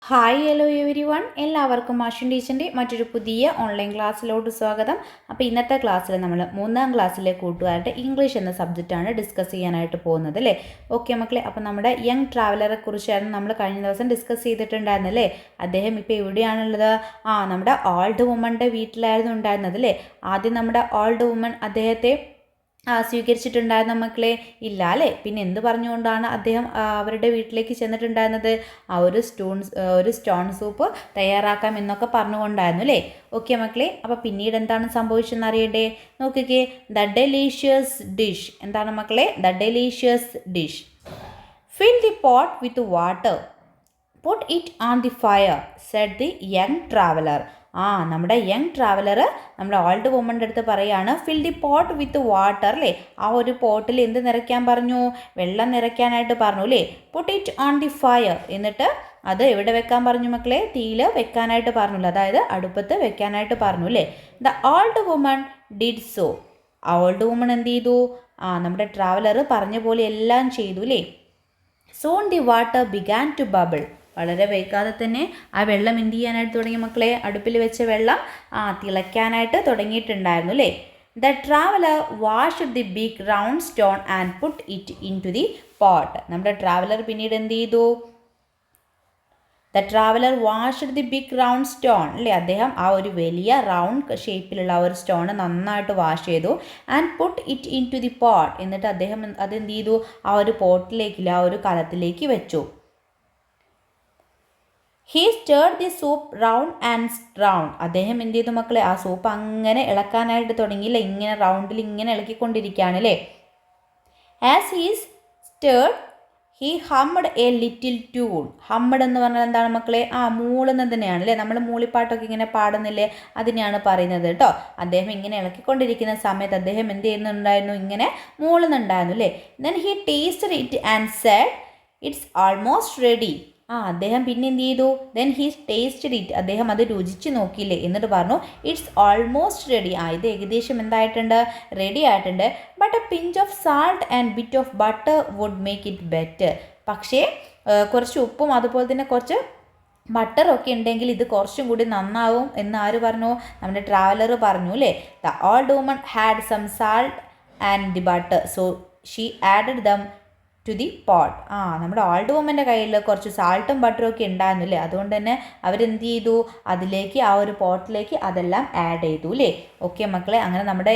Hi hello every one, എല്ലാവർക്കും മാഷൻ ടീച്ചറിൻ്റെ മറ്റൊരു പുതിയ ഓൺലൈൻ ക്ലാസ്സിലോട്ട് സ്വാഗതം. അപ്പോൾ ഇന്നത്തെ ക്ലാസ്സിൽ നമ്മൾ 3ാം ക്ലാസ്സിലെ കൂട്ടുകാരുടെ ഇംഗ്ലീഷ് എന്ന സബ്ജക്റ്റാണ് ഡിസ്കസ് ചെയ്യാനായിട്ട് പോകുന്നത് അല്ലേ. ഓക്കെ മക്കളെ, അപ്പോൾ നമ്മുടെ യങ് ട്രാവലറെ കുറിച്ചായിരുന്നു നമ്മൾ കഴിഞ്ഞ ദിവസം ഡിസ്കസ് ചെയ്തിട്ടുണ്ടായിരുന്നല്ലേ. അദ്ദേഹം ഇപ്പോൾ എവിടെയാണുള്ളത്? നമ്മുടെ ഓൾഡ് വുമൻ്റെ വീട്ടിലായിരുന്നു ഉണ്ടായിരുന്നത് അല്ലേ. ആദ്യം നമ്മുടെ ഓൾഡ് വുമൻ അദ്ദേഹത്തെ സ്വീകരിച്ചിട്ടുണ്ടായിരുന്ന മക്കളെ? ഇല്ല അല്ലേ. പിന്നെ എന്ത് പറഞ്ഞുകൊണ്ടാണ് അദ്ദേഹം അവരുടെ വീട്ടിലേക്ക് ചെന്നിട്ടുണ്ടായിരുന്നത്? ഒരു സ്റ്റോൺ സൂപ്പ് തയ്യാറാക്കാം എന്നൊക്കെ പറഞ്ഞുകൊണ്ടായിരുന്നു അല്ലേ. ഓക്കെ മക്കളെ, അപ്പോൾ പിന്നീട് എന്താണ് സംഭവിച്ചതെന്ന് അറിയണ്ടേ? നോക്കിക്കേ, ദ ഡെലീഷ്യസ് ഡിഷ്. എന്താണ് മക്കളെ? The delicious dish. Fill the pot with water, put it on the fire, said the young traveller. നമ്മുടെ യങ് ട്രാവലർ നമ്മുടെ ഓൾഡ് വുമൻ്റെ അടുത്ത് പറയാണ്, fill the pot with water അല്ലേ. ആ ഒരു പോട്ടിൽ എന്ത് നിറയ്ക്കാൻ പറഞ്ഞു? വെള്ളം നിറയ്ക്കാനായിട്ട് പറഞ്ഞു അല്ലേ. Puttu it on the fire, എന്നിട്ട് അത് എവിടെ വെക്കാൻ പറഞ്ഞു മക്കളെ? തീയിൽ വെക്കാനായിട്ട് പറഞ്ഞില്ല, അതായത് അടുപ്പത്ത് വെക്കാനായിട്ട് പറഞ്ഞു അല്ലേ. The old woman did so. ആ ഓൾഡ് വുമൺ എന്ത് ചെയ്തു? നമ്മുടെ ട്രാവലർ പറഞ്ഞ പോലെ എല്ലാം ചെയ്തു അല്ലേ. Soon the water began to bubble. വളരെ വൈകാതെ തന്നെ ആ വെള്ളം എന്ത് ചെയ്യാനായിട്ട് തുടങ്ങി മക്കളെ? അടുപ്പിൽ വെച്ച വെള്ളം തിളയ്ക്കാനായിട്ട് തുടങ്ങിയിട്ടുണ്ടായിരുന്നു അല്ലേ. The traveller washed the big round stone and put it into the pot. നമ്മുടെ ട്രാവലർ പിന്നീട് എന്ത് ചെയ്തു? The traveller washed the big round stone അല്ലേ. അദ്ദേഹം ആ ഒരു വലിയ റൗണ്ട് ഷേപ്പിലുള്ള ഒരു സ്റ്റോൺ നന്നായിട്ട് വാഷ് ചെയ്തു. And put it into the pot, എന്നിട്ട് അദ്ദേഹം അതെന്ത് ചെയ്തു? ആ ഒരു പോട്ടിലേക്കില്ല, ആ ഒരു കലത്തിലേക്ക് വെച്ചു. He stirred the soup round and round. അദ്ദേഹം എന്ത് ചെയ്തു മക്കളെ? ആ സൂപ്പ് അങ്ങനെ ഇളക്കാനായിട്ട് തുടങ്ങിയില്ല, ഇങ്ങനെ റൗണ്ടിൽ ഇങ്ങനെ ഇളക്കിക്കൊണ്ടിരിക്കുകയാണ് അല്ലേ. As he stirred he hummed a little tune. Hummed എന്ന് പറഞ്ഞാൽ എന്താണ് മക്കളെ? മൂളുന്നതിനെയാണ് അല്ലേ. നമ്മൾ മൂളിപ്പാട്ടൊക്കെ ഇങ്ങനെ പാടുന്നില്ലേ, അതിനെയാണ് പറയുന്നത് കേട്ടോ. അദ്ദേഹം ഇങ്ങനെ ഇളക്കിക്കൊണ്ടിരിക്കുന്ന സമയത്ത് അദ്ദേഹം എന്ത് ചെയ്യുന്നുണ്ടായിരുന്നു? ഇങ്ങനെ മൂളുന്നുണ്ടായിരുന്നു അല്ലേ. Then he tasted it and said it's almost ready. അദ്ദേഹം പിന്നെ എന്ത് ചെയ്തു? Then he tasted it. അദ്ദേഹം അത് രുചിച്ച് നോക്കിയില്ലേ, എന്നിട്ട് പറഞ്ഞു ഇറ്റ്സ് ഓൾമോസ്റ്റ് റെഡി. ഇത് ഏകദേശം എന്തായിട്ടുണ്ട്? റെഡി ആയിട്ടുണ്ട്. But a pinch of salt and bit of butter would make it better. പക്ഷേ കുറച്ച് ഉപ്പും അതുപോലെ തന്നെ കുറച്ച് ബട്ടറൊക്കെ ഉണ്ടെങ്കിൽ ഇത് കുറച്ചും കൂടി നന്നാവും എന്ന് ആര് പറഞ്ഞു? നമ്മുടെ ട്രാവലർ പറഞ്ഞു അല്ലേ. The old woman had some salt and the butter, so she added them to the pot. നമ്മുടെ ഓൾഡ് വുമൻ്റെ കയ്യിൽ കുറച്ച് സാൾട്ടും ബട്ടറും ഒക്കെ ഉണ്ടായിരുന്നു അല്ലേ. അതുകൊണ്ട് തന്നെ അവരെന്ത് ചെയ്തു? അതിലേക്ക് ആ ഒരു പോട്ടിലേക്ക് അതെല്ലാം ആഡ് ചെയ്തു അല്ലേ. ഓക്കെ മക്കളെ, അങ്ങനെ നമ്മുടെ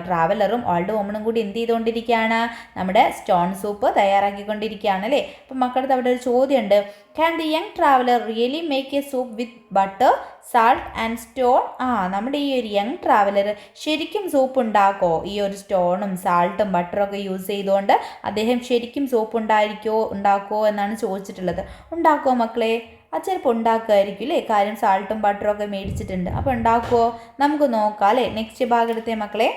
ട്രാവലറും ഓൾഡ് വുമണും കൂടി എന്ത് ചെയ്തുകൊണ്ടിരിക്കുകയാണ്? നമ്മുടെ സ്റ്റോൺ സൂപ്പ് തയ്യാറാക്കിക്കൊണ്ടിരിക്കുകയാണ് അല്ലേ. അപ്പം മക്കളുടെ അവിടെ ഒരു ചോദ്യമുണ്ട്. Can the young traveller really make A soup with butter, salt and stone? നമ്മുടെ ഈ ഒരു യങ് ട്രാവലർ ശരിക്കും സൂപ്പ് ഉണ്ടാക്കോ? ഈ ഒരു സ്റ്റോണും സാൾട്ടും ബട്ടറൊക്കെ യൂസ് ചെയ്തുകൊണ്ട് അദ്ദേഹം ശരിക്കും സൂപ്പ് ഉണ്ടാക്കുമോ എന്നാണ് ചോദിച്ചിട്ടുള്ളത്. ഉണ്ടാക്കുമോ മക്കളെ? ചിലപ്പോൾ ഉണ്ടാക്കുമായിരിക്കും അല്ലേ. കാര്യം സാൾട്ടും ബട്ടറൊക്കെ മേടിച്ചിട്ടുണ്ട്. അപ്പോൾ ഉണ്ടാക്കുമോ? നമുക്ക് നോക്കാം അല്ലേ. നെക്സ്റ്റ് ഭാഗത്തെ മക്കളെ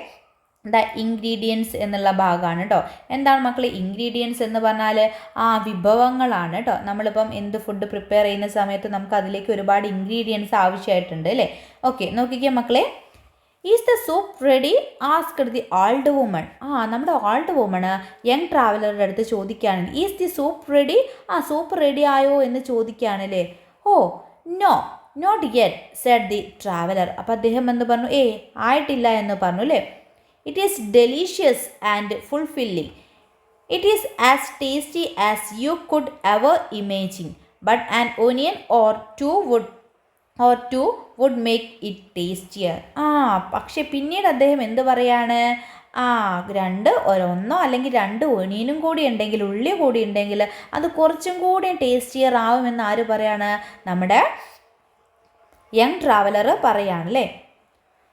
ദ ഇൻഗ്രീഡിയൻസ് എന്നുള്ള ഭാഗമാണ് കേട്ടോ. എന്താണ് മക്കളെ ഇൻഗ്രീഡിയൻസ് എന്ന് പറഞ്ഞാൽ? വിഭവങ്ങളാണ് കേട്ടോ. നമ്മളിപ്പം എന്ത് ഫുഡ് പ്രിപ്പയർ ചെയ്യുന്ന സമയത്ത് നമുക്ക് അതിലേക്ക് ഒരുപാട് ഇൻഗ്രീഡിയൻസ് ആവശ്യമായിട്ടുണ്ട് അല്ലേ. ഓക്കെ, നോക്കിക്കേ മക്കളെ. Is the soup ready asked the old woman. നമ്മുടെ ഓൾഡ് വുമൺ യങ് ട്രാവലറുടെ അടുത്ത് ചോദിക്കുകയാണ്, is the soup ready? Soup ready ആയോ എന്ന് ചോദിക്കുകയാണല്ലേ. No not yet said the traveller. അപ്പോൾ അദ്ദേഹം എന്ന് പറഞ്ഞു? ആയിട്ടില്ല എന്ന് പറഞ്ഞു അല്ലേ. It is delicious and fulfilling. It is as tasty as you could ever imagine, but an onion or two would make it tastier. പക്ഷെ പിന്നീട് അദ്ദേഹം എന്ത് പറയാണ്? ഒന്നോ അല്ലെങ്കിൽ 2 ഒനിയനും കൂടി ഉണ്ടെങ്കിൽ, ഉള്ളി കൂടി ഉണ്ടെങ്കിൽ അത് കുറച്ചും കൂടി ടേസ്റ്റിയർ ആവുമെന്ന് ആര് പറയാണ്? നമ്മുടെ യങ് ട്രാവലർ പറയാണല്ലേ.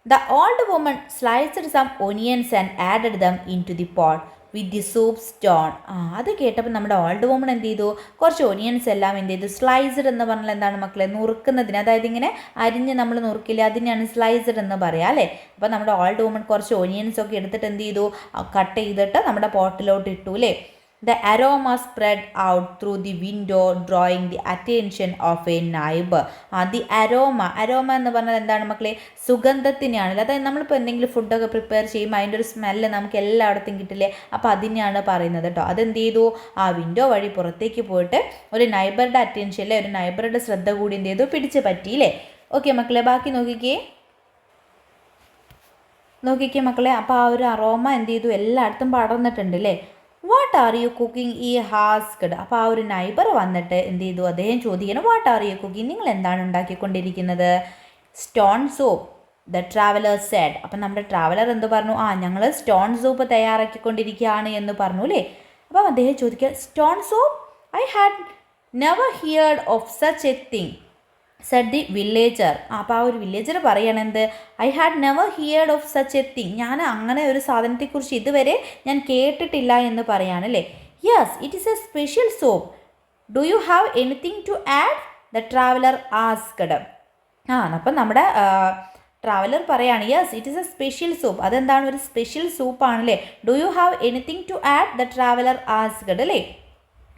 The old woman sliced some onions and added them into the pot with the soup stone. അത് കേട്ടപ്പോൾ നമ്മുടെ ഓൾഡ് വുമൺ എന്ത് ചെയ്തു? കുറച്ച് ഒനിയൻസ് എല്ലാം എന്ത് ചെയ്തു? സ്ലൈസ്ഡ് എന്ന് പറഞ്ഞാൽ എന്താണ് മക്കളെ? നുറുക്കുന്നതിന്, അതായത് ഇങ്ങനെ അരിഞ്ഞ് നമ്മൾ നുറുക്കില്ല, അതിനെയാണ് സ്ലൈസ്ഡ് എന്ന് പറയാം അല്ലേ. അപ്പോൾ നമ്മുടെ ഓൾഡ് വുമൺ കുറച്ച് ഒനിയൻസ് ഒക്കെ എടുത്തിട്ട് എന്ത് ചെയ്തു? കട്ട് ചെയ്തിട്ട് നമ്മുടെ പോട്ടിലോട്ട് ഇട്ടു അല്ലേ. The aroma spread out through the window, drawing the attention of a neighbor. The aroma എന്ന് പറഞ്ഞാൽ എന്താണ് മക്കളെ? സുഗന്ധത്തിനെയാണല്ലോ. അതായത് നമ്മളിപ്പോൾ എന്തെങ്കിലും ഫുഡൊക്കെ പ്രിപ്പയർ ചെയ്യുമ്പോൾ അതിൻ്റെ ഒരു സ്മെല്ല് നമുക്ക് എല്ലായിടത്തും കിട്ടില്ലേ? അപ്പോൾ അതിനെയാണ് പറയുന്നത് കേട്ടോ. അതെന്ത് ചെയ്തു? ആ വിൻഡോ വഴി പുറത്തേക്ക് പോയിട്ട് ഒരു നൈബറുടെ അറ്റൻഷനിലെ ഒരു നൈബറുടെ ശ്രദ്ധ കൂടി എന്ത് ചെയ്തു? പിടിച്ച് പറ്റിയില്ലേ? ഓക്കെ മക്കളെ, ബാക്കി നോക്കിക്കേ മക്കളെ. അപ്പോൾ ആ ഒരു അറോമ എന്ത് ചെയ്തു? എല്ലായിടത്തും പടർന്നിട്ടുണ്ട് അല്ലേ? വാട്ട് ആർ യു കുക്കിംഗ് ഈ ഹാസ്ക്ഡ്. അപ്പോൾ ആ ഒരു നൈബർ വന്നിട്ട് എന്ത് ചെയ്തു? അദ്ദേഹം ചോദിക്കണം, വാട്ട് ആർ യു കുക്കിംഗ്, നിങ്ങൾ എന്താണ് ഉണ്ടാക്കിക്കൊണ്ടിരിക്കുന്നത്? Stone soup, the traveller said. അപ്പം നമ്മുടെ ട്രാവലർ എന്ത് പറഞ്ഞു? ഞങ്ങൾ സ്റ്റോൺ സൂപ്പ് തയ്യാറാക്കിക്കൊണ്ടിരിക്കുകയാണ് എന്ന് പറഞ്ഞു അല്ലേ? അപ്പം അദ്ദേഹം ചോദിക്കുക, stone soup, I had never heard of such a thing said the villager. അപ്പോൾ ആ ഒരു വില്ലേജർ പറയണെന്ത്? I had never heard of such a thing, ഞാൻ അങ്ങനെ ഒരു സാധനത്തെക്കുറിച്ച് ഇതുവരെ ഞാൻ കേട്ടിട്ടില്ല എന്ന് പറയാണല്ലേ. Yes, it is a special soap, do you have anything to add, the traveller asked. അപ്പം നമ്മുടെ ട്രാവലർ പറയാണ്, yes it is a special soup. അതെന്താണ്? ഒരു സ്പെഷ്യൽ സൂപ്പാണല്ലേ. Do you have anything to add, the traveller asked അല്ലേ.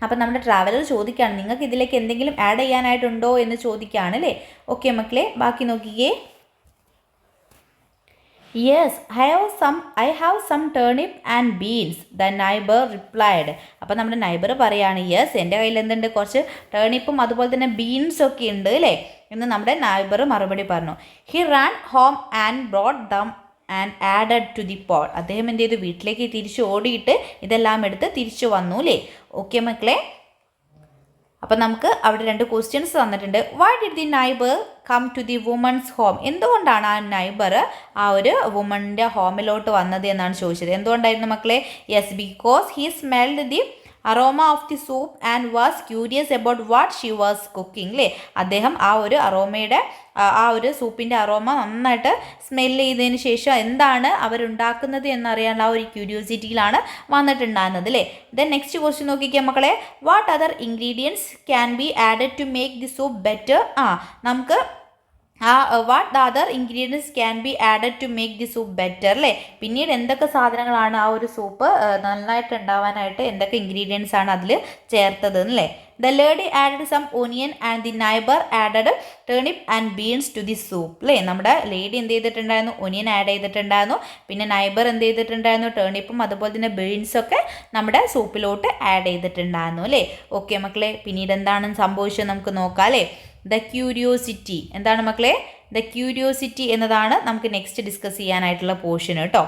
അപ്പം നമ്മുടെ traveller ചോദിക്കുകയാണ്, നിങ്ങൾക്ക് ഇതിലേക്ക് എന്തെങ്കിലും ആഡ് ചെയ്യാനായിട്ടുണ്ടോ എന്ന് ചോദിക്കുകയാണ് അല്ലേ. ഓക്കെ മക്കളെ, ബാക്കി നോക്കിക്കേ. Yes, I have some turnip and beans, the neighbour replied. അപ്പം നമ്മുടെ നൈബർ പറയാണ്, യെസ് എൻ്റെ കയ്യിൽ എന്തുണ്ട്? കുറച്ച് ടേണിപ്പും അതുപോലെ തന്നെ ബീൻസും ഒക്കെ ഉണ്ട് അല്ലേ എന്ന് നമ്മുടെ നൈബർ മറുപടി പറഞ്ഞു. He ran home and brought them and added to the pot. അദ്ദേഹം എന്ത് ചെയ്തു? വീട്ടിലേക്ക് തിരിച്ചു ഓടിയിട്ട് ഇതെല്ലാം എടുത്ത് തിരിച്ചു വന്നു അല്ലേ. ഓക്കെ മക്കളെ, അപ്പം നമുക്ക് അവിടെ 2 ക്വസ്റ്റ്യൻസ് തന്നിട്ടുണ്ട്. Why did the neighbour come to the woman's home? എന്തുകൊണ്ടാണ് ആ നൈബർ ആ ഒരു വുമണിൻ്റെ ഹോമിലോട്ട് വന്നത് എന്നാണ് ചോദിച്ചത്. എന്തുകൊണ്ടായിരുന്നു മക്കളെ? Yes, because he smelled the aroma of the soup and was curious about what she was cooking അല്ലേ. അദ്ദേഹം ആ ഒരു അറോമയുടെ ആ ഒരു സൂപ്പിൻ്റെ അറോമ നന്നായിട്ട് സ്മെല്ല് ചെയ്തതിന് ശേഷം എന്താണ് അവരുണ്ടാക്കുന്നത് എന്നറിയാനുള്ള ആ ഒരു ക്യൂരിയോസിറ്റിയിലാണ് വന്നിട്ടുണ്ടാകുന്നത് അല്ലേ. ദെൻ നെക്സ്റ്റ് ക്വസ്റ്റ്യൻ നോക്കിക്കാം മക്കളെ. What other ingredients can be added to make the soup better? നമുക്ക് what the other ingredients can be added to make the soup better അല്ലേ. പിന്നീട് എന്തൊക്കെ സാധനങ്ങളാണ് ആ ഒരു സൂപ്പ് നന്നായിട്ട് ഉണ്ടാവാനായിട്ട് എന്തൊക്കെ ഇൻഗ്രീഡിയൻസ് ആണ് അതിൽ ചേർത്തത് അല്ലേ. The lady added some onion and the neighbour added turnip and beans to the soup അല്ലേ. നമ്മുടെ ലേഡി എന്ത് ചെയ്തിട്ടുണ്ടായിരുന്നു? ഒനിയൻ ആഡ് ചെയ്തിട്ടുണ്ടായിരുന്നു. പിന്നെ നൈബർ എന്ത് ചെയ്തിട്ടുണ്ടായിരുന്നു? ടേണിപ്പും അതുപോലെ തന്നെ ബീൻസൊക്കെ നമ്മുടെ സൂപ്പിലോട്ട് ആഡ് ചെയ്തിട്ടുണ്ടായിരുന്നു അല്ലേ. ഓക്കെ മക്കളെ, പിന്നീട് എന്താണ് സംഭവിച്ചത് നമുക്ക് നോക്കാം അല്ലേ. ദ ക്യൂരിയോസിറ്റി എന്താണ് മക്കളെ? ദ ക്യൂരിയോസിറ്റി എന്നതാണ് നമുക്ക് നെക്സ്റ്റ് ഡിസ്കസ് ചെയ്യാനായിട്ടുള്ള പോർഷൻ കേട്ടോ.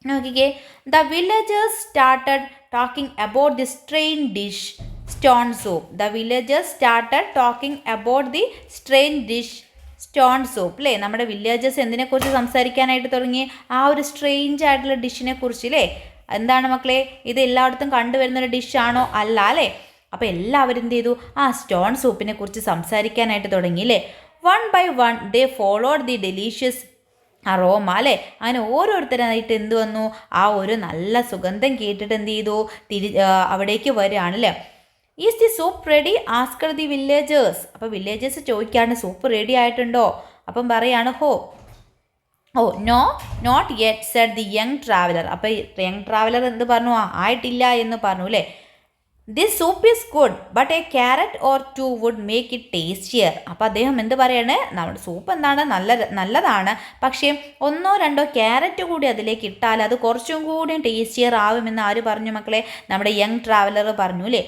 നോക്കിക്കേ. The villagers started talking about the strain dish stone soup. The villagers started talking about the strain dish stone soup അല്ലേ. നമ്മുടെ വില്ലേജേഴ്സ് എന്തിനെക്കുറിച്ച് സംസാരിക്കാനായിട്ട് തുടങ്ങി? ആ ഒരു സ്ട്രെയിഞ്ച് ആയിട്ടുള്ള ഡിഷിനെ കുറിച്ച് അല്ലേ. എന്താണ് മക്കളെ? ഇത് എല്ലായിടത്തും കണ്ടുവരുന്നൊരു ഡിഷാണോ? അല്ല അല്ലേ. അപ്പോൾ എല്ലാവരും എന്ത് ചെയ്തു? സ്റ്റോൺ സൂപ്പിനെ കുറിച്ച് സംസാരിക്കാനായിട്ട് തുടങ്ങി അല്ലേ. One by one they followed the delicious aroma അല്ലേ. അങ്ങനെ ഓരോരുത്തരായിട്ട് എന്ത് വന്നു? ആ ഒരു നല്ല സുഗന്ധം കേട്ടിട്ട് എന്ത് ചെയ്തു? അവിടേക്ക് വരികയാണല്ലേ. Is the soup ready asked the villagers. അപ്പോൾ വില്ലേജേഴ്സ് ചോദിക്കുകയാണ്, സൂപ്പ് റെഡി ആയിട്ടുണ്ടോ? അപ്പം പറയാണ്, no not yet said the young traveller. അപ്പോൾ യങ് ട്രാവലർ എന്ത് പറഞ്ഞു? ആയിട്ടില്ല എന്ന് പറഞ്ഞു അല്ലേ. This soup is good but a carrot or 2 would make it tastier. അപ്പോൾ അദ്ദേഹം എന്ത് പറയാണ്? നമ്മുടെ സൂപ്പ് എന്താണ്? നല്ലതാണ്, പക്ഷേ 1-2 ക്യാരറ്റ് കൂടി അതിലേക്ക് ഇട്ടാൽ അത് കുറച്ചും കൂടി ടേസ്റ്റിയർ ആവുമെന്ന് ആര് പറഞ്ഞു മക്കളെ? നമ്മുടെ യങ് ട്രാവലർ പറഞ്ഞു അല്ലേ.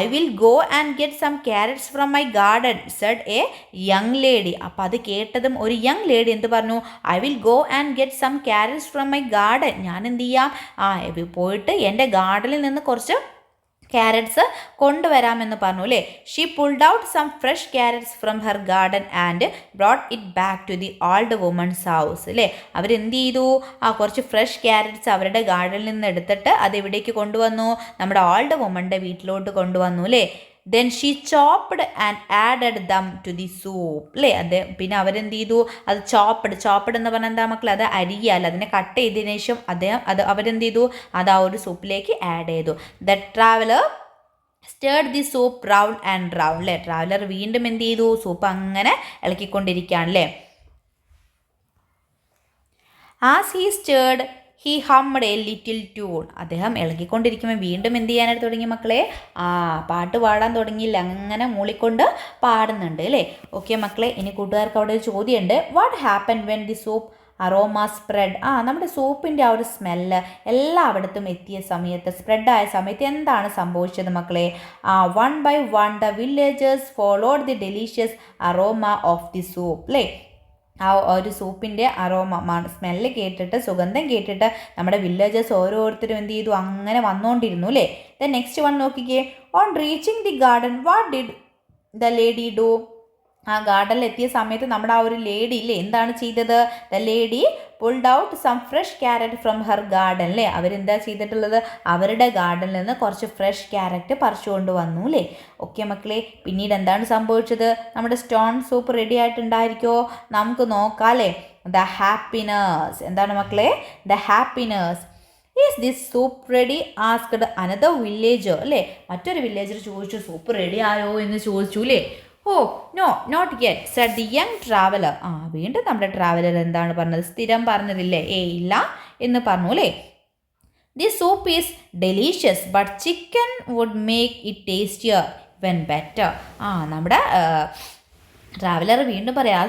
I will go and get some carrots from my garden said a young lady. അപ്പോൾ അത് കേട്ടതും ഒരു യങ് ലേഡി എന്ത് പറഞ്ഞു? I will go and get some carrots from my garden. ഞാൻ എന്ത് ചെയ്യാം? പോയിട്ട് എൻ്റെ ഗാർഡനിൽ നിന്ന് കുറച്ച് ക്യാരറ്റ്സ് കൊണ്ടുവരാമെന്ന് പറഞ്ഞു അല്ലേ. She pulled out some fresh carrots from her garden and brought it back to the old woman's house അല്ലേ. അവരെന്ത് ചെയ്തു? കുറച്ച് ഫ്രഷ് ക്യാരറ്റ്സ് അവരുടെ ഗാർഡനിൽ നിന്ന് എടുത്തിട്ട് അത് എവിടേക്ക് കൊണ്ടുവന്നു? നമ്മുടെ ഓൾഡ് വുമണിൻ്റെ വീട്ടിലോട്ട് കൊണ്ടുവന്നു അല്ലേ. Then she chopped and added them to the soup അല്ലേ. പിന്നെ അവരെന്ത് ചെയ്തു? അത് ചോപ്പ്ഡ് എന്ന് പറഞ്ഞാൽ എന്താ മക്കളെ? അത് അരിയല്ല, അതിനെ കട്ട് ചെയ്തതിനു ശേഷം അവരെന്ത് ചെയ്തു? അത് ആ ഒരു സൂപ്പിലേക്ക് ആഡ് ചെയ്തു. The traveller stirred the soup round and round അല്ലേ. ട്രാവലർ വീണ്ടും എന്ത് ചെയ്തു? സൂപ്പ് അങ്ങനെ ഇളക്കിക്കൊണ്ടിരിക്കുകയാണ് അല്ലേ. As he stirred he hummed a little tune. അദ്ദേഹം ഇളകിക്കൊണ്ടിരിക്കുമ്പോൾ വീണ്ടും എന്ത് ചെയ്യാനായിട്ട് തുടങ്ങി മക്കളെ? പാട്ട് പാടാൻ തുടങ്ങിയില്ല, അങ്ങനെ മൂളിക്കൊണ്ട് പാടുന്നുണ്ട് അല്ലേ? ഓക്കെ മക്കളെ, ഇനി കൂട്ടുകാർക്ക് അവിടെ ഒരു ചോദ്യമുണ്ട്. What happen when the soup aroma spread? നമ്മുടെ സൂപ്പിൻ്റെ ആ ഒരു സ്മെല്ല് എല്ലായിടത്തും എത്തിയ സമയത്ത്, സ്പ്രെഡായ സമയത്ത് എന്താണ് സംഭവിച്ചത് മക്കളെ? One by one the villagers followed the delicious aroma of the soup അല്ലേ? ആ ഒരു സൂപ്പിൻ്റെ അറോമ സ്മെല്ല് കേട്ടിട്ട്, സുഗന്ധം കേട്ടിട്ട് നമ്മുടെ വില്ലേജേഴ്സ് ഓരോരുത്തരും എന്ത് ചെയ്തു? അങ്ങനെ വന്നുകൊണ്ടിരുന്നു അല്ലേ? ദെൻ നെക്സ്റ്റ് വൺ നോക്കിക്കേ. On reaching the garden what did the lady do? ആ ഗാർഡനിൽ എത്തിയ സമയത്ത് നമ്മുടെ ആ ഒരു ലേഡി ഇല്ലേ എന്താണ് ചെയ്തത്? The lady pulled out some fresh carrot from her garden അല്ലേ? അവരെന്താ ചെയ്തിട്ടുള്ളത്? അവരുടെ ഗാർഡനിൽ നിന്ന് കുറച്ച് ഫ്രഷ് ക്യാരറ്റ് പറിച്ചുകൊണ്ട് വന്നു അല്ലേ? ഓക്കെ മക്കളെ, പിന്നീട് എന്താണ് സംഭവിച്ചത്? നമ്മുടെ സ്റ്റോൺ സൂപ്പ് റെഡി ആയിട്ടുണ്ടായിരിക്കോ? നമുക്ക് നോക്കാം അല്ലേ? The happiness. എന്താണ് മക്കളെ? The happiness. Is this soup ready asked another villager അല്ലേ? മറ്റൊരു വില്ലേജർ ചോദിച്ചു, സൂപ്പ് റെഡി ആയോ എന്ന് ചോദിച്ചു അല്ലേ? Oh no not yet said the young traveller. വീണ്ടും നമ്മുടെ ട്രാവലർ എന്താണ് പറഞ്ഞത്? സ്ഥിരം പറഞ്ഞതില്ലേ, ഇല്ല എന്ന് പറഞ്ഞു അല്ലേ? The soup is delicious but chicken would make it tastier even better. നമ്മുടെ ട്രാവലർ വീണ്ടും പറയാം,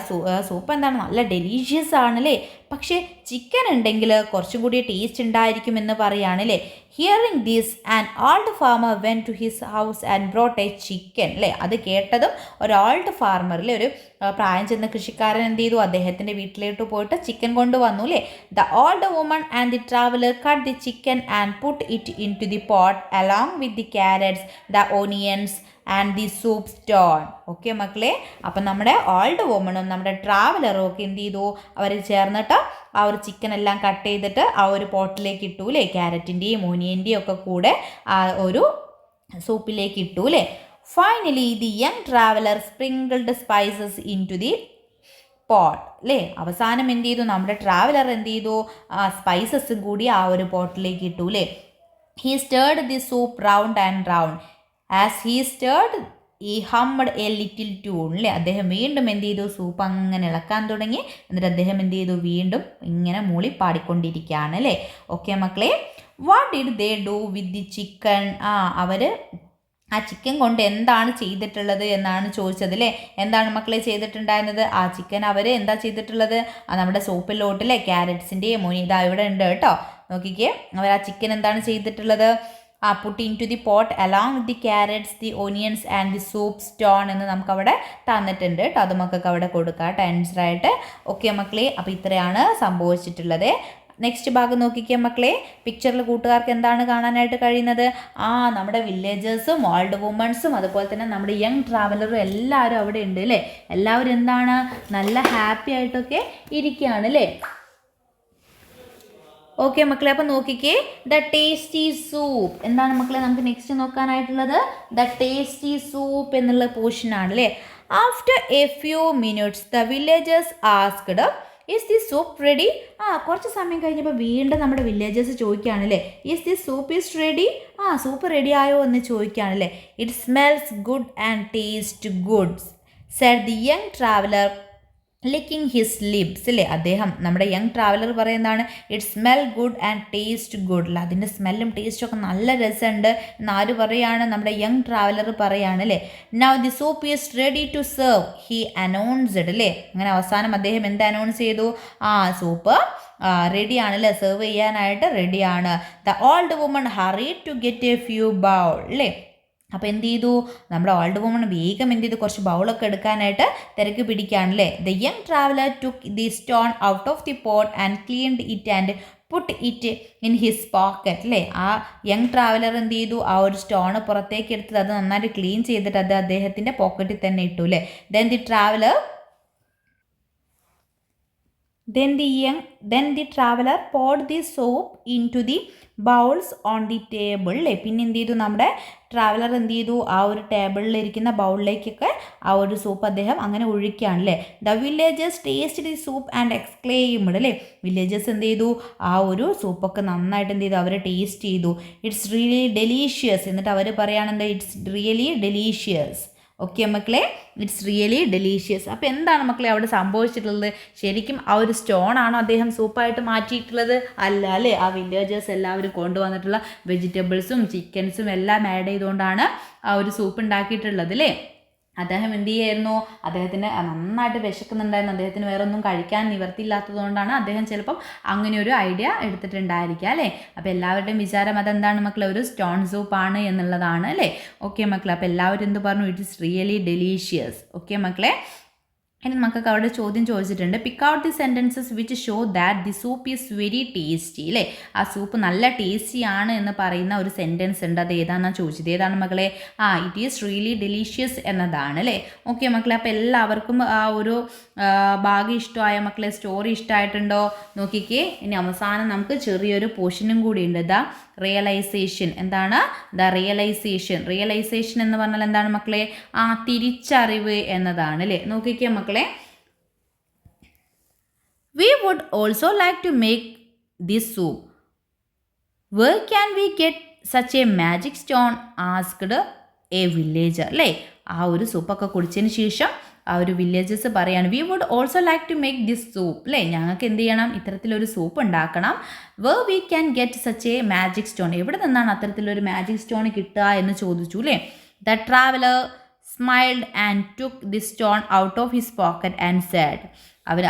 സൂപ്പ് എന്താണ് നല്ല ഡെലീഷ്യസ് ആണല്ലേ, പക്ഷേ ചിക്കൻ ഉണ്ടെങ്കിൽ കുറച്ചും കൂടി ടേസ്റ്റ് ഉണ്ടായിരിക്കുമെന്ന് പറയുകയാണല്ലേ. Hearing this an old farmer went to his house and brought a chicken അല്ലേ? അത് കേട്ടതും ഒരു ഓൾഡ് ഫാർമർ അല്ലേ, ഒരു പ്രായം ചെന്ന കൃഷിക്കാരൻ എന്ത് ചെയ്തു? അദ്ദേഹത്തിൻ്റെ വീട്ടിലോട്ട് പോയിട്ട് ചിക്കൻ കൊണ്ടുവന്നു അല്ലേ? The old woman and the traveller cut the chicken and put it into the pot along with the carrots, the onions and the soup stone. Okay മക്കളെ, അപ്പം നമ്മുടെ ഓൾഡ് വുമണും നമ്മുടെ ട്രാവലറും ഒക്കെ എന്ത് ചെയ്തു? അവർ ചേർന്നിട്ട് ആ ഒരു ചിക്കൻ എല്ലാം കട്ട് ചെയ്തിട്ട് ആ ഒരു പോട്ടിലേക്ക് ഇട്ടു അല്ലേ? ക്യാരറ്റിൻ്റെയും ഓനിയൻ്റെയും ഒക്കെ കൂടെ ആ ഒരു സൂപ്പിലേക്ക് ഇട്ടു അല്ലേ? Finally the young traveller sprinkled spices into the pot അല്ലേ? അവസാനം എന്ത് ചെയ്തു? നമ്മുടെ ട്രാവലർ എന്ത് ചെയ്തു? സ്പൈസസും കൂടി ആ ഒരു പോട്ടിലേക്ക് ഇട്ടു അല്ലേ? He stirred the soup round and round. As he stirred ഈ ഹമ്മഡ് എ ലിറ്റിൽ ട്യൂൺ അല്ലേ? അദ്ദേഹം വീണ്ടും എന്ത് ചെയ്തു? സൂപ്പ് അങ്ങനെ ഇളക്കാൻ തുടങ്ങി. എന്നിട്ട് അദ്ദേഹം എന്ത് ചെയ്തു? വീണ്ടും ഇങ്ങനെ മൂളി പാടിക്കൊണ്ടിരിക്കുകയാണ് അല്ലേ? ഓക്കെ മക്കളെ, what did they do with the chicken? അവർ ആ ചിക്കൻ കൊണ്ട് എന്താണ് ചെയ്തിട്ടുള്ളത് എന്നാണ് ചോദിച്ചത് അല്ലേ? എന്താണ് മക്കളെ ചെയ്തിട്ടുണ്ടായിരുന്നത്? ആ ചിക്കൻ അവർ എന്താ ചെയ്തിട്ടുള്ളത്? നമ്മുടെ സൂപ്പിലോട്ടില്ലേ ക്യാരറ്റ്സിൻ്റെയും ഇതാ ഇവിടെ ഉണ്ട് കേട്ടോ, നോക്കിക്കേ. അവർ ആ ചിക്കൻ എന്താണ് ചെയ്തിട്ടുള്ളത്? Put into the pot along with the carrots, the onions and the soup stone എന്ന് നമുക്കവിടെ തന്നിട്ടുണ്ട് കേട്ടോ. അത് നമുക്കൊക്കെ അവിടെ കൊടുക്കാം ആൻസറായിട്ട്. ഓക്കെ മക്കളെ, അപ്പോൾ ഇത്രയാണ് സംഭവിച്ചിട്ടുള്ളത്. നെക്സ്റ്റ് ഭാഗം നോക്കിക്കുക മക്കളെ. പിക്ചറിൽ കൂട്ടുകാർക്ക് എന്താണ് കാണാനായിട്ട് കഴിയുന്നത്? നമ്മുടെ വില്ലേജേഴ്സും ഓൾഡ് വുമൺസും അതുപോലെ തന്നെ നമ്മുടെ യങ് ട്രാവലറും എല്ലാവരും അവിടെ ഉണ്ട് അല്ലേ? എല്ലാവരും എന്താണ്? നല്ല ഹാപ്പി ആയിട്ടൊക്കെ ഇരിക്കുകയാണ് അല്ലേ? ഓക്കെ മക്കളെ, അപ്പോൾ നോക്കിക്കേ. ദ ടേസ്റ്റി സൂപ്പ് എന്താണ് മക്കളെ നമുക്ക് നെക്സ്റ്റ് നോക്കാനായിട്ടുള്ളത്? ദ ടേസ്റ്റി സൂപ്പ് എന്നുള്ള പോർഷനാണ് അല്ലേ? After a few minutes the villagers asked is the soup ready? കുറച്ച് സമയം കഴിഞ്ഞപ്പോൾ വീണ്ടും നമ്മുടെ വില്ലേജേഴ്സ് ചോദിക്കുകയാണല്ലേ, is the soup is ready? Soup ready ആയോ എന്ന് ചോദിക്കുകയാണല്ലേ. It smells good and taste good said the young traveller licking his lips അല്ലേ? അദ്ദേഹം നമ്മുടെ യങ് ട്രാവലർ പറയുന്നതാണ് it smell good and taste good അല്ല, അതിൻ്റെ സ്മെല്ലും ടേസ്റ്റും ഒക്കെ നല്ല രസമുണ്ട് എന്നാര് പറയാണ്? നമ്മുടെ യങ് ട്രാവലർ പറയാണ് അല്ലേ. Now the soup is ready to serve he announced അല്ലേ? അങ്ങനെ അവസാനം അദ്ദേഹം എന്ത് അനൗൺസ് ചെയ്തു? സൂപ്പ് റെഡിയാണ് അല്ലേ? സെർവ് ചെയ്യാനായിട്ട് റെഡിയാണ്. The old woman hurry to get a few bowl അല്ലേ? അപ്പോൾ എന്ത് ചെയ്തു? നമ്മുടെ ഓൾഡ് വുമൺ വേഗം എന്ത് ചെയ്തു? കുറച്ച് ബൗളൊക്കെ എടുക്കാനായിട്ട് തിരക്ക് പിടിക്കുകയാണല്ലേ. The young traveller took the stone out of the pot and cleaned it and put it in his pocket അല്ലേ? ആ യങ് ട്രാവലർ എന്ത് ചെയ്തു? ആ ഒരു സ്റ്റോണ് പുറത്തേക്ക് എടുത്തത് അത് നന്നായിട്ട് ക്ലീൻ ചെയ്തിട്ട് അത് അദ്ദേഹത്തിൻ്റെ പോക്കറ്റിൽ തന്നെ ഇട്ടു അല്ലേ. Then the traveller poured the soup into the bowls on the table അല്ലേ? പിന്നെ എന്ത് ചെയ്തു? നമ്മുടെ ട്രാവലർ എന്ത് ചെയ്തു? ആ ഒരു ടേബിളിലിരിക്കുന്ന ബൗളിലേക്കൊക്കെ ആ ഒരു സൂപ്പ് അദ്ദേഹം അങ്ങനെ ഒഴിക്കുകയാണ് അല്ലേ. The villagers taste the soup and exclaimed അല്ലേ? വില്ലേജേഴ്സ് എന്ത് ചെയ്തു? ആ ഒരു സൂപ്പൊക്കെ നന്നായിട്ട് എന്ത് ചെയ്തു? അവർ ടേസ്റ്റ് ചെയ്തു. ഇറ്റ്സ് റിയലി ഡെലീഷ്യസ് എന്നിട്ട് അവർ പറയുകയാണെന്ത്? It's really delicious. ഓക്കെ മക്കളെ, ഇറ്റ്സ് റിയലി ഡെലീഷ്യസ്. അപ്പോൾ എന്താണ് മക്കളെ അവിടെ സംഭവിച്ചിട്ടുള്ളത്? ശരിക്കും ആ ഒരു സ്റ്റോൺ ആണോ അദ്ദേഹം സൂപ്പായിട്ട് മാറ്റിയിട്ടുള്ളത്? അല്ല അല്ലേ. ആ വില്ലേജേഴ്സ് എല്ലാവരും കൊണ്ടുവന്നിട്ടുള്ള വെജിറ്റബിൾസും ചിക്കൻസും എല്ലാം ആഡ് ചെയ്തുകൊണ്ടാണ് ആ ഒരു സൂപ്പ് ഉണ്ടാക്കിയിട്ടുള്ളത് അല്ലേ. അദ്ദേഹം എന്ത് ചെയ്യായിരുന്നു? അദ്ദേഹത്തിന് നന്നായിട്ട് വിശക്കുന്നുണ്ടായിരുന്നു. അദ്ദേഹത്തിന് വേറെ ഒന്നും കഴിക്കാൻ നിവർത്തിയില്ലാത്തതുകൊണ്ടാണ് അദ്ദേഹം ചിലപ്പം അങ്ങനെ ഒരു ഐഡിയ എടുത്തിട്ടുണ്ടായിരിക്കുക അല്ലേ. അപ്പോൾ എല്ലാവരുടെയും വിചാരം അതെന്താണ് മക്കളെ? ഒരു സ്റ്റോൺ സൂപ്പാണ് എന്നുള്ളതാണ് അല്ലേ. ഓക്കെ മക്കളെ, അപ്പോൾ എല്ലാവരും എന്ത് പറഞ്ഞു? It is really delicious. Okay മക്കളെ, ഇനി നമുക്ക് അവിടെ ചോദ്യം ചോദിച്ചിട്ടുണ്ട്. Pick out the sentences which show that the soup is very tasty അല്ലേ. ആ സൂപ്പ് നല്ല ടേസ്റ്റി ആണ് എന്ന് പറയുന്ന ഒരു സെൻറ്റൻസ് ഉണ്ട്. അത് ഏതാണെന്നാണ് ചോദിച്ചത്. ഏതാണ് മക്കളെ? ഇറ്റ് ഈസ് റിയലി ഡെലീഷ്യസ് എന്നതാണ് അല്ലേ. ഓക്കെ മക്കളെ, അപ്പോൾ എല്ലാവർക്കും ആ ഒരു ഭാഗം ഇഷ്ടമായ മക്കളെ? സ്റ്റോറി ഇഷ്ടമായിട്ടുണ്ടോ? നോക്കിക്കേ, ഇനി അവസാനം നമുക്ക് ചെറിയൊരു പോർഷനും കൂടി ഉണ്ട്. The realisation. എന്താണ്? The realisation. റിയലൈസേഷൻ എന്ന് പറഞ്ഞാൽ എന്താണ് മക്കളെ? തിരിച്ചറിവ് എന്നതാണ് അല്ലേ. നോക്കിക്കേ മക്കളെ, we would also like to make this soup. Where can we get such a magic stone asked a villager അല്ലേ. ആ ഒരു സൂപ്പൊക്കെ കുടിച്ചതിന് ശേഷം ആ ഒരു വില്ലേജേഴ്സ് പറയാണ്, we would also like to make this soup അല്ലേ. ഞങ്ങൾക്ക് എന്ത് ചെയ്യണം? ഇത്തരത്തിലൊരു സൂപ്പ് ഉണ്ടാക്കണം. Where we can get such a magic stone. എവിടെ നിന്നാണ് അത്തരത്തിലൊരു മാജിക് സ്റ്റോൺ കിട്ടുക എന്ന് ചോദിച്ചു അല്ലേ. The traveller smiled and took the stone out of his pocket and said.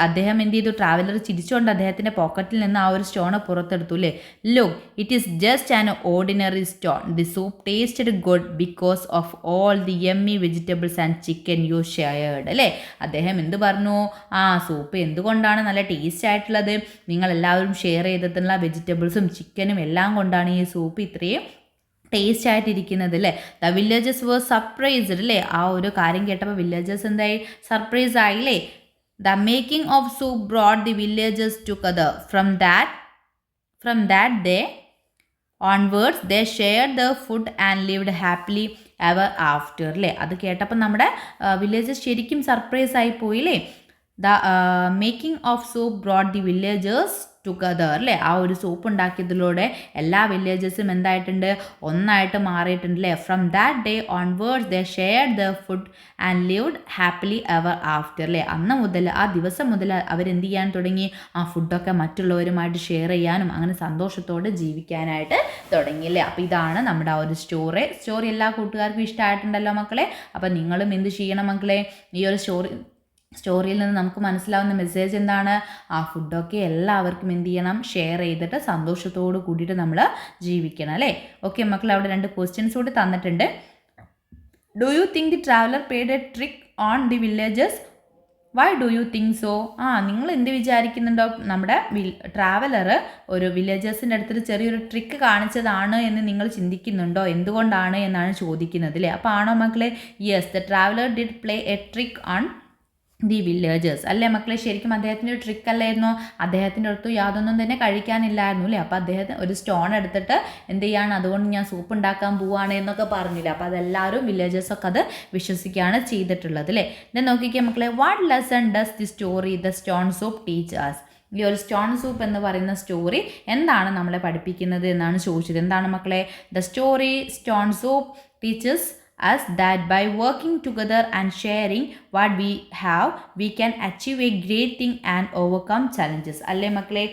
അദ്ദേഹം എന്ത് ചെയ്തു? ട്രാവലർ ചിരിച്ചുകൊണ്ട് അദ്ദേഹത്തിൻ്റെ പോക്കറ്റിൽ നിന്ന് ആ ഒരു സ്റ്റോൺ പുറത്തെടുത്തു അല്ലേ. Look, it is just an ordinary stone. The soup tasted good because of all the yummy vegetables and chicken you shared അല്ലേ. അദ്ദേഹം എന്ത് പറഞ്ഞു? സൂപ്പ് എന്തുകൊണ്ടാണ് നല്ല ടേസ്റ്റ് ആയിട്ടുള്ളത്? നിങ്ങളെല്ലാവരും ഷെയർ ചെയ്തിട്ടുള്ള വെജിറ്റബിൾസും ചിക്കനും എല്ലാം കൊണ്ടാണ് ഈ സൂപ്പ് ഇത്രയും ടേസ്റ്റ് ആയിട്ടിരിക്കുന്നത് അല്ലേ. ദ വില്ലേജേഴ്സ് വേർ സർപ്രൈസ്ഡ് അല്ലേ. ആ ഒരു കാര്യം കേട്ടപ്പോൾ വില്ലേജേഴ്സ് എന്തായി? സർപ്രൈസ് ആയില്ലേ. The making of soup brought the villagers together. From that day onwards they shared the food and lived happily ever after അല്ലേ. അത് കേട്ടപ്പോൾ നമ്മുടെ വില്ലേജേഴ്സ് ശരിക്കും സർപ്രൈസ് ആയി പോയില്ലേ. The making of soup brought the villagers together അല്ലേ. ആ ഒരു സൂപ്പ് ഉണ്ടാക്കിയതിലൂടെ എല്ലാ വില്ലേജസും എന്തായിട്ടുണ്ട്? ഒന്നായിട്ട് മാറിയിട്ടുണ്ട് അല്ലേ. From that day onwards they shared the food and lived happily ever after അല്ലേ. അന്ന് മുതൽ, ആ ദിവസം മുതൽ അവരെന്ത് ചെയ്യാൻ തുടങ്ങി? ആ ഫുഡൊക്കെ മറ്റുള്ളവരുമായിട്ട് ഷെയർ ചെയ്യാനും അങ്ങനെ സന്തോഷത്തോടെ ജീവിക്കാനായിട്ട് തുടങ്ങി അല്ലേ. അപ്പോൾ ഇതാണ് നമ്മുടെ ആ ഒരു സ്റ്റോറി എല്ലാ കൂട്ടുകാർക്കും ഇഷ്ടമായിട്ടുണ്ടല്ലോ മക്കളെ. അപ്പോൾ നിങ്ങളും എന്ത് ചെയ്യണം മക്കളെ? ഈ ഒരു സ്റ്റോറിയിൽ നിന്ന് നമുക്ക് മനസ്സിലാവുന്ന മെസ്സേജ് എന്താണ്? ആ ഫുഡൊക്കെ എല്ലാവർക്കും എന്ത് ചെയ്യണം? ഷെയർ ചെയ്തിട്ട് സന്തോഷത്തോട് കൂടിയിട്ട് നമ്മൾ ജീവിക്കണം അല്ലേ. ഓക്കെ മക്കൾ, അവിടെ 2 ക്വസ്റ്റ്യൻസ് കൂടി തന്നിട്ടുണ്ട്. Do you think the traveller played a trick on the villages? Why do you think so? നിങ്ങൾ എന്ത് വിചാരിക്കുന്നുണ്ടോ? നമ്മുടെ ട്രാവലർ ഒരു വില്ലേജേഴ്സിൻ്റെ അടുത്തൊരു ചെറിയൊരു ട്രിക്ക് കാണിച്ചതാണ് എന്ന് നിങ്ങൾ ചിന്തിക്കുന്നുണ്ടോ? എന്തുകൊണ്ടാണ് എന്നാണ് ചോദിക്കുന്നത് അല്ലേ. അപ്പോൾ ആണോ മക്കളെ? Yes, the traveller did play A trick on the villagers അല്ലേ മക്കളെ. ശരിക്കും അദ്ദേഹത്തിൻ്റെ ഒരു ട്രിക്ക് അല്ലായിരുന്നു. അദ്ദേഹത്തിൻ്റെ അടുത്ത് യാതൊന്നും തന്നെ കഴിക്കാനില്ലായിരുന്നു അല്ലേ. അപ്പോൾ അദ്ദേഹത്തിന് ഒരു സ്റ്റോൺ എടുത്തിട്ട് എന്ത് ചെയ്യാണ്? അതുകൊണ്ട് ഞാൻ സൂപ്പ് ഉണ്ടാക്കാൻ പോവുകയാണ് എന്നൊക്കെ പറഞ്ഞില്ല. അപ്പോൾ അതെല്ലാവരും വില്ലേജേഴ്സൊക്കെ അത് വിശ്വസിക്കുകയാണ് ചെയ്തിട്ടുള്ളത് അല്ലേ. ഇത് നോക്കിക്കുക മക്കളെ, what lesson does the story the stone soup teach us? ഈ ഒരു സ്റ്റോൺ സൂപ്പ് എന്ന് പറയുന്ന സ്റ്റോറി എന്താണ് നമ്മളെ പഠിപ്പിക്കുന്നത് എന്നാണ് ചോദിച്ചത്. എന്താണ് മക്കളെ? The story stone soup teaches us that by working together and sharing what we have, we can achieve a great thing and overcome challenges അല്ലേ മക്കളെ.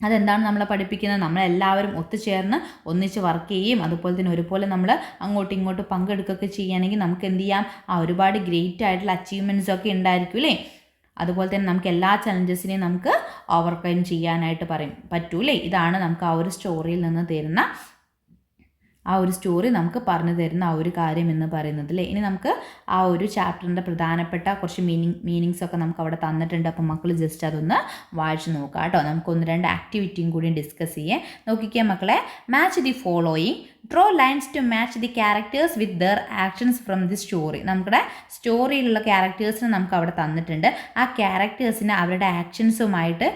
അതെന്താണ് നമ്മളെ പഠിപ്പിക്കുന്നത്? നമ്മളെല്ലാവരും ഒത്തുചേർന്ന് ഒന്നിച്ച് വർക്ക് ചെയ്യുകയും അതുപോലെ തന്നെ ഒരുപോലെ നമ്മൾ അങ്ങോട്ടും ഇങ്ങോട്ടും പങ്കെടുക്കുകയൊക്കെ ചെയ്യുകയാണെങ്കിൽ നമുക്ക് എന്ത് ചെയ്യാം? ഒരുപാട് ഗ്രേറ്റ് ആയിട്ടുള്ള അച്ചീവ്മെൻറ്റ്സ് ഒക്കെ ഉണ്ടായിരിക്കും അല്ലേ. അതുപോലെ തന്നെ നമുക്ക് എല്ലാ ചലഞ്ചസിനെയും നമുക്ക് ഓവർകം ചെയ്യാനായിട്ട് പറ്റൂലേ. ഇതാണ് നമുക്ക് ആ ഒരു സ്റ്റോറിയിൽ നിന്ന് തരുന്ന ആ ഒരു സ്റ്റോറി നമുക്ക് പറഞ്ഞു തരുന്ന ആ ഒരു കാര്യം എന്ന് പറയുന്നത് അല്ലേ. ഇനി നമുക്ക് ആ ഒരു ചാപ്റ്ററിൻ്റെ പ്രധാനപ്പെട്ട കുറച്ച് മീനിങ്സ് ഒക്കെ നമുക്ക് അവിടെ തന്നിട്ടുണ്ട്. അപ്പം മക്കൾ ജസ്റ്റ് അതൊന്ന് വായിച്ച് നോക്കാം കേട്ടോ. നമുക്ക് 1-2 ആക്ടിവിറ്റിയും കൂടി ഡിസ്കസ് ചെയ്യാം. നോക്കിക്കുക മക്കളെ, match the following. Draw lines to match the characters with their actions from the story. നമ്മുടെ സ്റ്റോറിയിലുള്ള ക്യാരക്ടേഴ്സിന് നമുക്ക് അവിടെ തന്നിട്ടുണ്ട്. ആ ക്യാരക്ടേഴ്സിനെ അവരുടെ ആക്ഷൻസുമായിട്ട്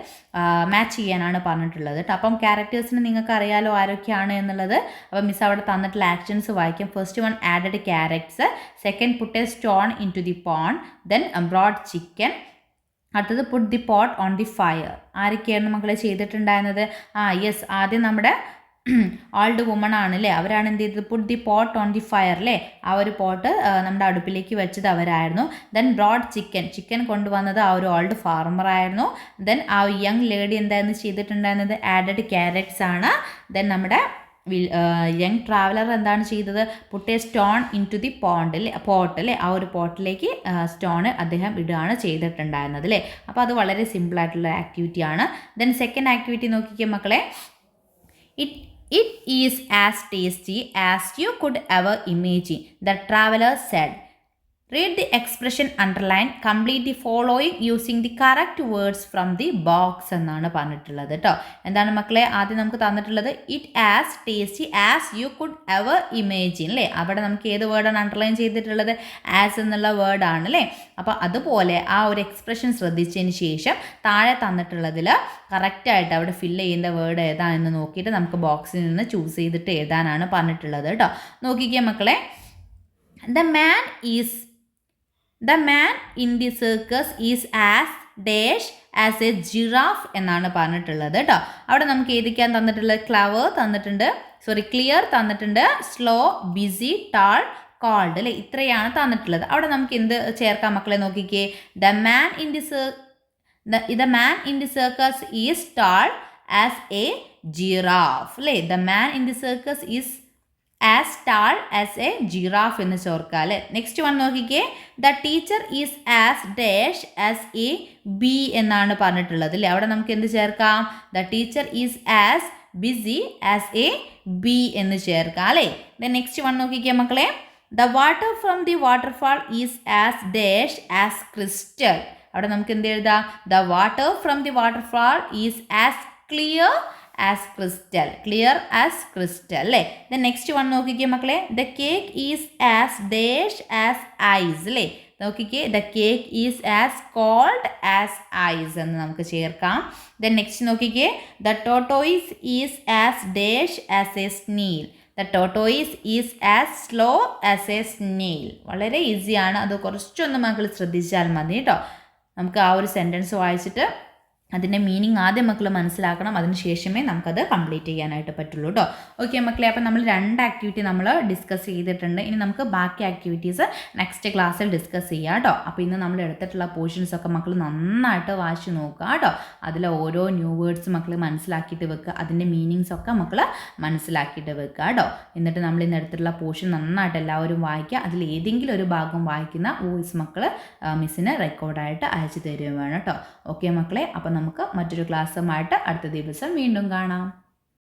മാച്ച് ചെയ്യാനാണ് പറഞ്ഞിട്ടുള്ളത് കേട്ടോ. അപ്പം ക്യാരക്ടേഴ്സിന് നിങ്ങൾക്ക് അറിയാലോ ആരൊക്കെയാണ് എന്നുള്ളത്. അപ്പം മിസ് അവിടെ തന്നിട്ടുള്ള ആക്ഷൻസ് വായിക്കാം. First one, added carrots. Second, put a stone into the pan. Then brought chicken. അടുത്തത്, put the pot on the fire. ആരൊക്കെയായിരുന്നു മക്കളെ ചെയ്തിട്ടുണ്ടായിരുന്നത്? യെസ്, ആദ്യം നമ്മുടെ ഓൾഡ് വുമൺ ആണല്ലേ, അവരാണ് എന്ത് ചെയ്തത്, puttu the pot on the fire അല്ലേ, ആ ഒരു പോട്ട് നമ്മുടെ അടുപ്പിലേക്ക് വെച്ചത് അവരായിരുന്നു. ദെൻ ബ്രോഡ് ചിക്കൻ കൊണ്ടുവന്നത് ആ ഒരു ഓൾഡ് ഫാർമർ ആയിരുന്നു. ദെൻ ആ യങ് ലേഡി എന്തായിരുന്നു ചെയ്തിട്ടുണ്ടായിരുന്നത്, ആഡഡ് ക്യാരറ്റ്സ് ആണ്. ദെൻ നമ്മുടെ യങ് ട്രാവലർ എന്താണ് ചെയ്തത്, put a stone into the pot അല്ലേ, ആ ഒരു പോട്ടിലേക്ക് സ്റ്റോൺ അദ്ദേഹം ഇടുകയാണ് ചെയ്തിട്ടുണ്ടായിരുന്നത് അല്ലേ. അപ്പോൾ അത് വളരെ സിമ്പിളായിട്ടുള്ള ആക്ടിവിറ്റിയാണ്. ദെൻ സെക്കൻഡ് ആക്ടിവിറ്റി നോക്കിക്കേ മക്കളെ. It is as tasty as you could ever imagine, the traveler said. Read the expression underline. Complete the following using the correct words from the box എന്നാണ് പറഞ്ഞിട്ടുള്ളത് കേട്ടോ. എന്താണ് മക്കളെ ആദ്യം നമുക്ക് തന്നിട്ടുള്ളത്, it as tasty as you could ever imagine അല്ലേ. അവിടെ നമുക്ക് ഏത് വേർഡാണ് അണ്ടർലൈൻ ചെയ്തിട്ടുള്ളത്, ആസ് എന്നുള്ള വേർഡാണ് അല്ലേ. അപ്പോൾ അതുപോലെ ആ ഒരു എക്സ്പ്രഷൻ ശ്രദ്ധിച്ചതിന് ശേഷം താഴെ തന്നിട്ടുള്ളതിൽ കറക്റ്റായിട്ട് അവിടെ ഫില്ല് ചെയ്യുന്ന വേർഡ് ഏതാണെന്ന് നോക്കിയിട്ട് നമുക്ക് ബോക്സിൽ നിന്ന് ചൂസ് ചെയ്തിട്ട് എഴുതാനാണ് പറഞ്ഞിട്ടുള്ളത് കേട്ടോ. നോക്കിക്കേ മക്കളെ. The man in the circus is as dash as a giraffe എന്നാണ് പറഞ്ഞിട്ടുള്ളത് കേട്ടോ. അവിടെ നമുക്ക് ഏതൊക്കെയാൻ തന്നിട്ടുള്ളത്, ക്ലിയർ തന്നിട്ടുണ്ട്, സ്ലോ, ബിസി, ടാൾ, കോൾഡ് അല്ലേ, ഇത്രയാണ് തന്നിട്ടുള്ളത്. അവിടെ നമുക്ക് എന്ത് ചേർക്കാം മക്കളെ നോക്കിക്കേ. The man in the circus is tall as a giraffe അല്ലേ. The man in the circus is as tall as a giraffe എന്ന് ചോർക്കുക അല്ലേ. നെക്സ്റ്റ് വൺ നോക്കിക്കേ. The teacher is as dash as a bee എന്നാണ് പറഞ്ഞിട്ടുള്ളത് അല്ലേ. അവിടെ നമുക്ക് എന്ത് ചേർക്കാം, the teacher is as busy as a bee എന്ന് ചേർക്കാം അല്ലേ. ദെൻ നെക്സ്റ്റ് വൺ നോക്കിക്കേ മക്കളെ. The water from the waterfall is as dash as crystal. അവിടെ നമുക്ക് എന്ത് എഴുതാം, the water from the waterfall is as clear as crystal അല്ലേ. ദെൻ നെക്സ്റ്റ് വൺ നോക്കിക്കേ മക്കളെ. The cake is as dash as ice അല്ലേ. നോക്കിക്കേ, the cake is as cold as ice എന്ന് നമുക്ക് ചേർക്കാം. ദെൻ നെക്സ്റ്റ് നോക്കിക്കേ. The tortoise is as dash as a snail. The tortoise is as slow as a snail. വളരെ ഈസിയാണ്, അത് കുറച്ചൊന്ന് മക്കൾ ശ്രദ്ധിച്ചാൽ മതി കേട്ടോ. നമുക്ക് ആ ഒരു സെൻറ്റൻസ് വായിച്ചിട്ട് അതിൻ്റെ മീനിങ് ആദ്യം മക്കൾ മനസ്സിലാക്കണം, അതിന് ശേഷമേ നമുക്കത് കംപ്ലീറ്റ് ചെയ്യാനായിട്ട് പറ്റുള്ളൂ കേട്ടോ. ഓക്കെ മക്കളെ, അപ്പോൾ നമ്മൾ 2 ആക്ടിവിറ്റി നമ്മൾ ഡിസ്കസ് ചെയ്തിട്ടുണ്ട്. ഇനി നമുക്ക് ബാക്കി ആക്ടിവിറ്റീസ് നെക്സ്റ്റ് ക്ലാസ്സിൽ ഡിസ്കസ് ചെയ്യാം കേട്ടോ. അപ്പോൾ ഇന്ന് നമ്മൾ എടുത്തിട്ടുള്ള പോർഷൻസ് ഒക്കെ മക്കൾ നന്നായിട്ട് വായിച്ച് നോക്കുക കേട്ടോ. അതിൽ ഓരോ ന്യൂ വേർഡ്സ് മക്കൾ മനസ്സിലാക്കിയിട്ട് വെക്കുക, അതിൻ്റെ മീനിങ്സ് ഒക്കെ മക്കൾ മനസ്സിലാക്കിയിട്ട് വെക്കുക കേട്ടോ. എന്നിട്ട് നമ്മൾ ഇന്ന് എടുത്തിട്ടുള്ള പോർഷൻ നന്നായിട്ട് എല്ലാവരും വായിക്കുക. അതിൽ ഏതെങ്കിലും ഒരു ഭാഗം വായിക്കുന്ന വോയിസ് മക്കൾ മിസ്സിന് റെക്കോർഡായിട്ട് അയച്ചു തരുകയും വേണം കേട്ടോ. ഓക്കെ മക്കളെ, അപ്പോൾ നമുക്ക് മറ്റൊരു ക്ലാസ്സുമായിട്ട് അടുത്ത ദിവസം വീണ്ടും കാണാം.